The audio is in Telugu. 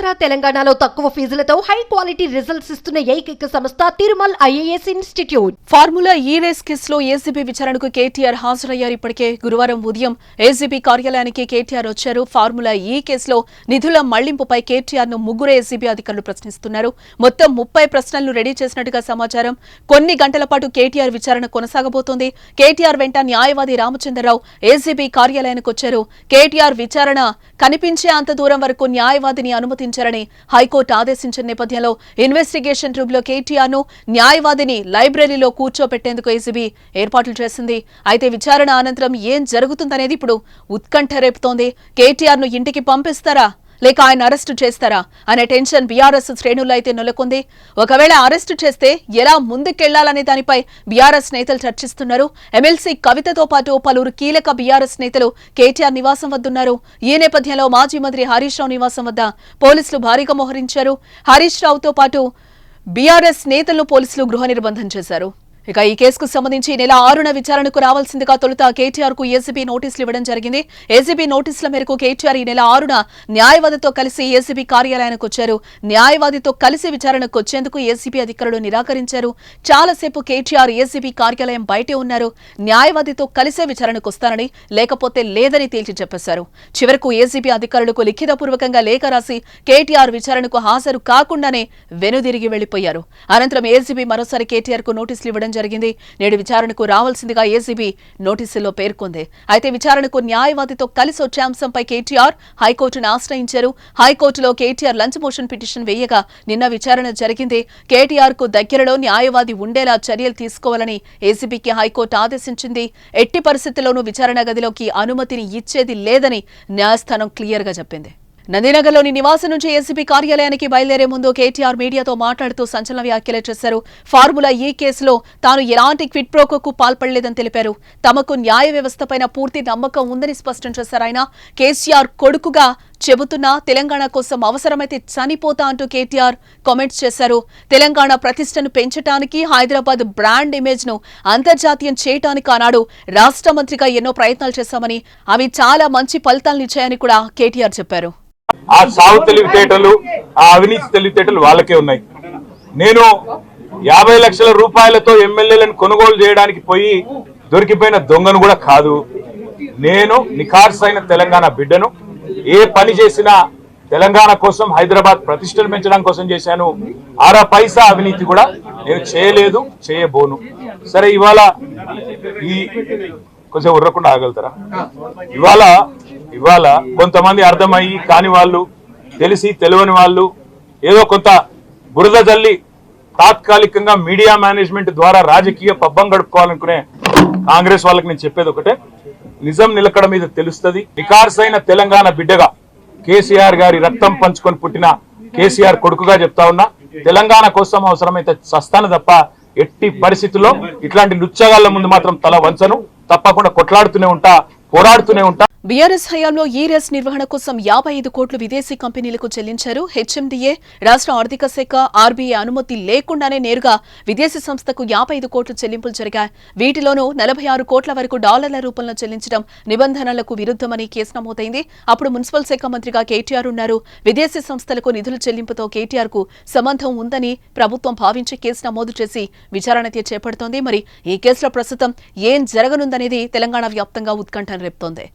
ఆంధ్ర తెలంగాణలో తక్కువ ఫీజులతో హై క్వాలిటీ రిజల్ట్స్ ఇస్తున్న ఏకైక సంస్థ తిరుమల్ ఐఏఎస్ ఇన్స్టిట్యూట్. ఫార్ములా ఈ రేస్ కేసులో ఏసీబీ విచారణకు కేటీఆర్ హాజరయ్యారు. ఇప్పటికే గురువారం ఉదయం ఏసీబీ కార్యాలయానికి కేటీఆర్ వచ్చారు. ఫార్ములా ఈ కేసులో నిధుల మళ్లింపుపై కేటీఆర్ ను ముగ్గురు ఏసీబీ అధికారులు ప్రశ్నిస్తున్నారు. మొత్తం 30 ప్రశ్నలను రెడీ చేసినట్టుగా సమాచారం. కొన్ని గంటల పాటు కేటీఆర్ విచారణ కొనసాగబోతోంది. కేటీఆర్ వెంట న్యాయవాది రామచంద్రరావు ఏసీబీ కార్యాలయానికి వచ్చారు. కేటీఆర్ విచారణ కనిపించే అంత దూరం వరకు న్యాయవాదిని అనుమతించారని హైకోర్టు ఆదేశించిన నేపథ్యంలో ఇన్వెస్టిగేషన్ రూమ్ లో కేటీఆర్ ను న్యాయవాదిని లైబ్రరీలో కూర్చోపెట్టేందుకు ఏసీబీ ఏర్పాట్లు చేసింది. అయితే విచారణ అనంతరం ఏం జరుగుతుందనేది ఇప్పుడు ఉత్కంఠ రేపుతోంది. కేటీఆర్ ను ఇంటికి పంపిస్తారా లేక ఆయన అరెస్టు చేస్తారా అనే టెన్షన్ బీఆర్ఎస్ శ్రేణుల్లో అయితే నెలకొంది. ఒకవేళ అరెస్టు చేస్తే ఎలా ముందుకెళ్లాలనే దానిపై బీఆర్ఎస్ నేతలు చర్చిస్తున్నారు. ఎమ్మెల్సీ కవితతో పాటు పలువురు కీలక బీఆర్ఎస్ నేతలు కేటీఆర్ నివాసం వద్దున్నారు. ఈ నేపథ్యంలో మాజీ మంత్రి హరీష్ రావు నివాసం వద్ద పోలీసులు భారీగా మోహరించారు. హరీష్ రావుతో పాటు బీఆర్ఎస్ నేతలను పోలీసులు గృహ నిర్బంధం చేశారు. ఇక ఈ కేసుకు సంబంధించి నెల 6న విచారణకు రావాల్సిందిగా తొలుత కేటీఆర్ కు ఏసీబీ నోటీసులు ఇవ్వడం జరిగింది. ఏసీబీ నోటీసుల మేరకు కేటీఆర్ ఈ నెల 6న న్యాయవాదితో కలిసి ఏసీబీ కార్యాలయానికి వచ్చారు. న్యాయవాదితో కలిసి విచారణకు వచ్చేందుకు ఏసీబీ అధికారులు నిరాకరించారు. చాలాసేపు కేటీఆర్ ఏసీబీ కార్యాలయం బయటే ఉన్నారు. న్యాయవాదితో కలిసే విచారణకు వస్తానని లేకపోతే లేదని తేల్చి చెప్పేశారు. చివరకు ఏసీబీ అధికారులకు లిఖితపూర్వకంగా లేఖ రాసి కేటీఆర్ విచారణకు హాజరు కాకుండానే వెనుదిరిగి వెళ్లిపోయారు. అనంతరం ఏసీబీ మరోసారి కేటీఆర్ కు నోటీసులు ఇవ్వడం జరిగింది. నేడు విచారణకు రావాల్సిందిగా ఏసీబీ నోటీసుల్లో పేర్కొంది. అయితే విచారణకు న్యాయవాదితో కలిసి వచ్చే అంశంపై కేటీఆర్ హైకోర్టును ఆశ్రయించారు. హైకోర్టులో కేటీఆర్ లంచ్ మోషన్ పిటిషన్ వేయగా నిన్న విచారణ జరిగింది. కేటీఆర్ కు దగ్గరలో న్యాయవాది ఉండేలా చర్యలు తీసుకోవాలని ఏసీబీకి హైకోర్టు ఆదేశించింది. ఎట్టి పరిస్థితుల్లోనూ విచారణ గదిలోకి అనుమతిని ఇచ్చేది లేదని న్యాయస్థానం క్లియర్ గా చెప్పింది. నందినగర్లోని నివాసం నుంచి ఏసీబీ కార్యాలయానికి బయలుదేరే ముందు కేటీఆర్ మీడియాతో మాట్లాడుతూ సంచలన వ్యాఖ్యలు చేశారు. ఫార్ములా ఈ కేసులో తాను ఎలాంటి క్విట్ ప్రోకోకు పాల్పడలేదని తెలిపారు. తమకు న్యాయ వ్యవస్థపైన పూర్తి నమ్మకం ఉందని స్పష్టం చేశారు. ఆయన కేసీఆర్ కొడుకుగా చెబుతున్నా తెలంగాణ కోసం అవసరమైతే చనిపోతా అంటూ కేటీఆర్ కామెంట్స్ చేశారు. తెలంగాణ ప్రతిష్టను పెంచడానికి హైదరాబాద్ బ్రాండ్ ఇమేజ్ ను అంతర్జాతీయం చేయడానికి ఆనాడు రాష్ట్ర మంత్రిగా ఎన్నో ప్రయత్నాలు చేశామని అవి చాలా మంచి ఫలితాలనిచ్చాయని కూడా కేటీఆర్ చెప్పారు. ఆ సాగు తెలివితేటలు ఆ అవినీతి తెలివితేటలు వాళ్ళకే ఉన్నాయి. నేను 50 లక్షల రూపాయలతో ఎమ్మెల్యేలను కొనుగోలు చేయడానికి పోయి దొరికిపోయిన దొంగను కూడా కాదు. నేను నిఖార్సైన తెలంగాణ బిడ్డను. ఏ పని చేసినా తెలంగాణ కోసం హైదరాబాద్ ప్రతిష్టను పెంచడం కోసం చేశాను. 6 పైసా అవినీతి కూడా నేను చేయలేదు, చేయబోను. సరే, ఇవాళ ఈ కొంచెం ఉర్రకుండా ఆగలుగుతారా? ఇవాళ కొంతమంది అర్థమయ్యి కాని వాళ్ళు, తెలిసి తెలియని వాళ్ళు ఏదో కొంత బురద జల్లి తాత్కాలికంగా మీడియా మేనేజ్మెంట్ ద్వారా రాజకీయ పబ్బం గడుపుకోవాలనుకునే కాంగ్రెస్ వాళ్ళకి నేను చెప్పేది ఒకటే, నిజం నిలకడ మీద తెలుస్తుంది. నిఖార్సైన తెలంగాణ బిడ్డగా కేసీఆర్ గారి రక్తం పంచుకొని పుట్టిన కేసీఆర్ కొడుకుగా చెప్తా ఉన్నా, తెలంగాణ కోసం అవసరమైతే చస్తాను తప్ప ఎట్టి పరిస్థితుల్లో ఇట్లాంటి లుచ్చగాళ్ల ముందు మాత్రం తల వంచను. తప్పకుండా కొట్లాడుతూనే ఉంటా, పోరాడుతూనే ఉంటా. బీఆర్ఎస్ హయాంలో ఈ రేస్ నిర్వహణ కోసం 55 కోట్లు విదేశీ కంపెనీలకు చెల్లించారు. హెచ్ఎండిఏ, రాష్ట్ర ఆర్థిక శాఖ, ఆర్బీఐ అనుమతి లేకుండానే నేరుగా విదేశీ సంస్థకు 55 కోట్ల చెల్లింపులు జరిగాయి. వీటిలోనూ 46 కోట్ల వరకు డాలర్ల రూపంలో చెల్లించడం నిబంధనలకు విరుద్ధమని కేసు నమోదైంది. అప్పుడు మున్సిపల్ శాఖ మంత్రిగా కేటీఆర్ ఉన్నారు. విదేశీ సంస్థలకు నిధుల చెల్లింపుతో కేటీఆర్ కు సంబంధం ఉందని ప్రభుత్వం భావించి కేసు నమోదు చేసి విచారణ చేపడుతోంది. మరి ఈ కేసులో ప్రస్తుతం ఏం జరగనుందనేది తెలంగాణ వ్యాప్తంగా ఉత్కంఠను రేపుతోంది.